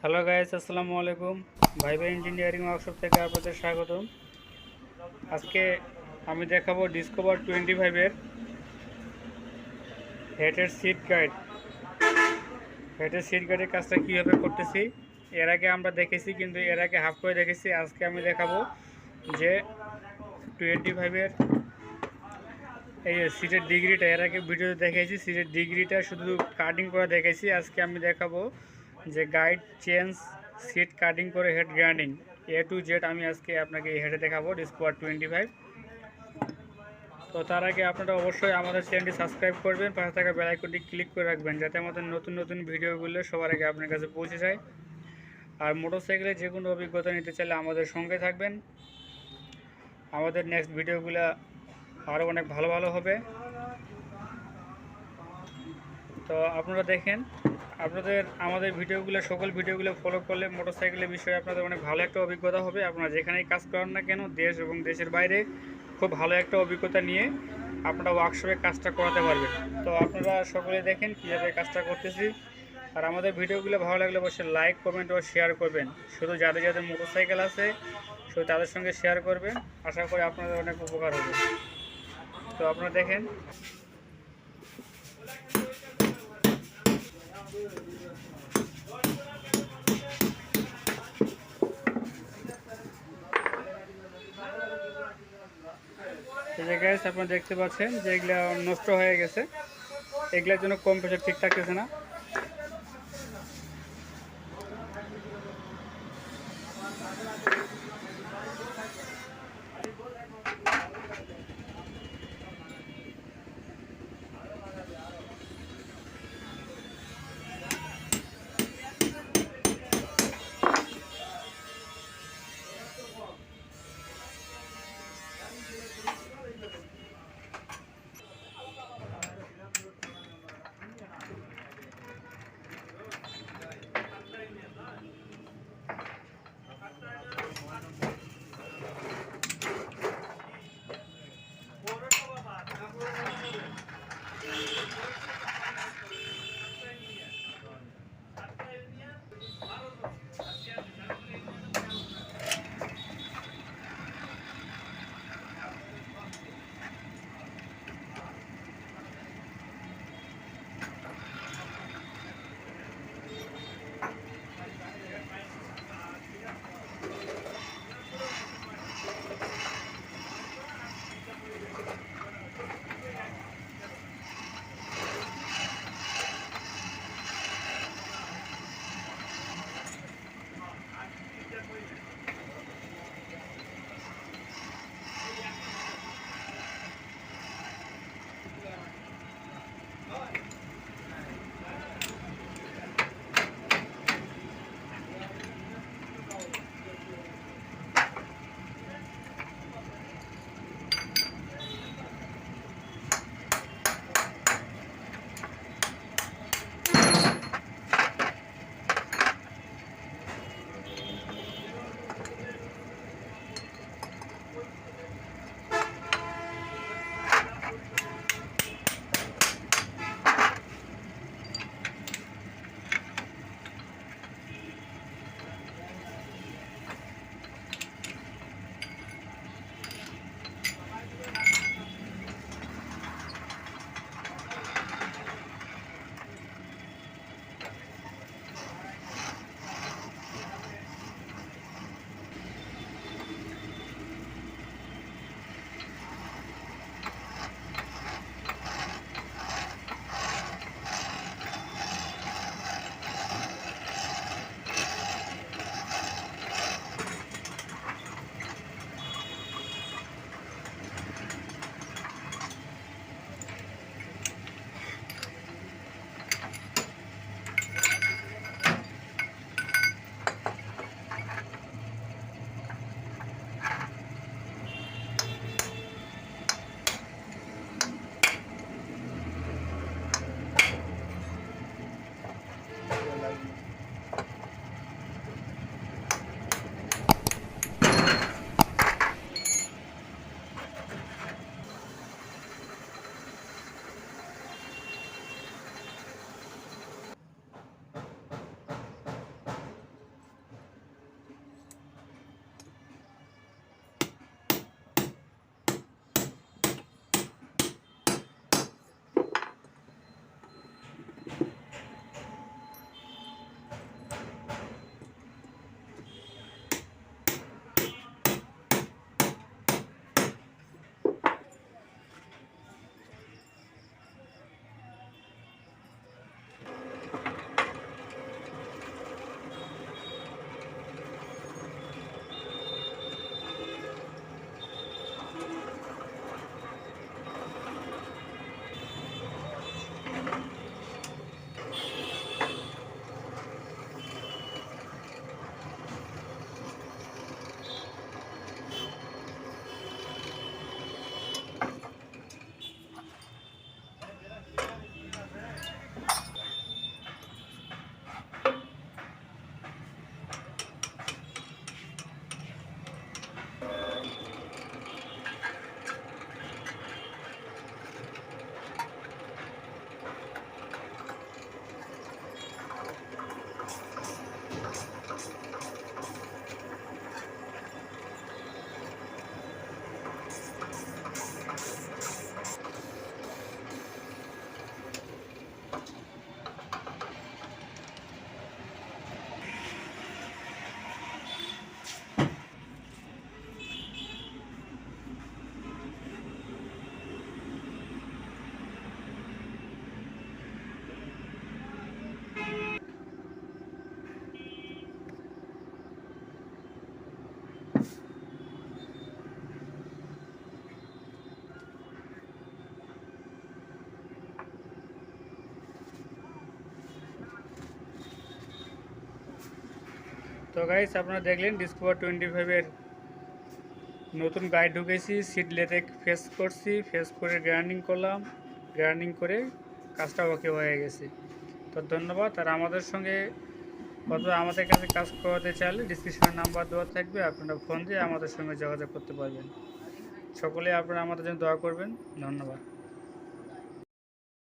Hello guys, আসসালামু আলাইকুম। Viva engineering workshop থেকে আপনাদের স্বাগতম। আজকে আমি দেখাবো ডিসকভার 25-এর হেডের সিট গাইড। হেডের সিট গাইডের কাজটা কীভাবে করতেছি এর আগে আমরা দেখেছি, কিন্তু এর আগে হাফ করে দেখেছি। আজকে আমি দেখাবো যে 25-এর এই সিটের ডিগ্রিটা এর আগে ভিডিওতে দেখেছি, সিটের ডিগ্রিটা শুধু কাটিং করে দেখেছি। আজকে আমি দেখাবো যে গাইড চেঞ্জ, সিট কাটিং করে head grinding A to Z আমি আজকে আপনাকে এই হেডে দেখাবো ডিসকভার 25। তো তার আগে আপনারা অবশ্যই আমাদের চ্যানেলটি সাবস্ক্রাইব করবেন, পাশে থাকা বেল আইকনটি ক্লিক করে রাখবেন যাতে আমাদের নতুন নতুন ভিডিওগুলো সবার আগে আপনার কাছে পৌঁছে যায়। আর মোটরসাইকেলে যে কোনো অভিজ্ঞতা নিতে চাইলে আমাদের সঙ্গে থাকবেন। আমাদের নেক্সট ভিডিওগুলো আরও অনেক ভালো ভালো হবে। তো আপনারা দেখেন, আমাদের ভিডিওগুলো, সকল ভিডিওগুলো ফলো করলে মোটরসাইকেলের বিষয়ে আপনাদের অনেক ভালো একটা অভিজ্ঞতা হবে। আপনারা যেখানেই কাজ করেন না কেন, দেশ এবং দেশের বাইরে খুব ভালো একটা অভিজ্ঞতা নিয়ে আপনারা ওয়ার্কশপে কাজটা করাতে পারবেন। তো আপনারা সকলে দেখেন কীভাবে কাজটা করতেছি। আর আমাদের ভিডিওগুলো ভালো লাগলে অবশ্যই লাইক, কমেন্ট ও শেয়ার করবেন। শুধু যাদের যাদের মোটরসাইকেল আছে শুধু তাদের সঙ্গে শেয়ার করবেন। আশা করি আপনাদের অনেক উপকার হবে। তো আপনারা দেখেন, এই যে গাইস আপনারা দেখতে পাচ্ছেন যে এগুলা নষ্ট হয়ে গেছে, এগুলার জন্য কম্প্রেসার ঠিক থাকতেছে না। তো গাইস আপনারা দেখলেন ডিসকভার 25-এর নতুন গাইড ঢুকেছি, সিট লেতে ফেস করছি, ফেস করে গ্রাইন্ডিং করলাম, গ্রাইন্ডিং করে কাজটা ওকে হয়ে গেছে। তো ধন্যবাদ। আর আমাদের সঙ্গে অথবা আমাদের কাছে কাজ করাতে চাইলে ডিসক্রিপশনে নাম্বার দেওয়া থাকবে, আপনারা ফোন দিয়ে আমাদের সঙ্গে যোগাযোগ করতে পারবেন। সকলে আপনারা আমাদের জন্য দোয়া করবেন। ধন্যবাদ।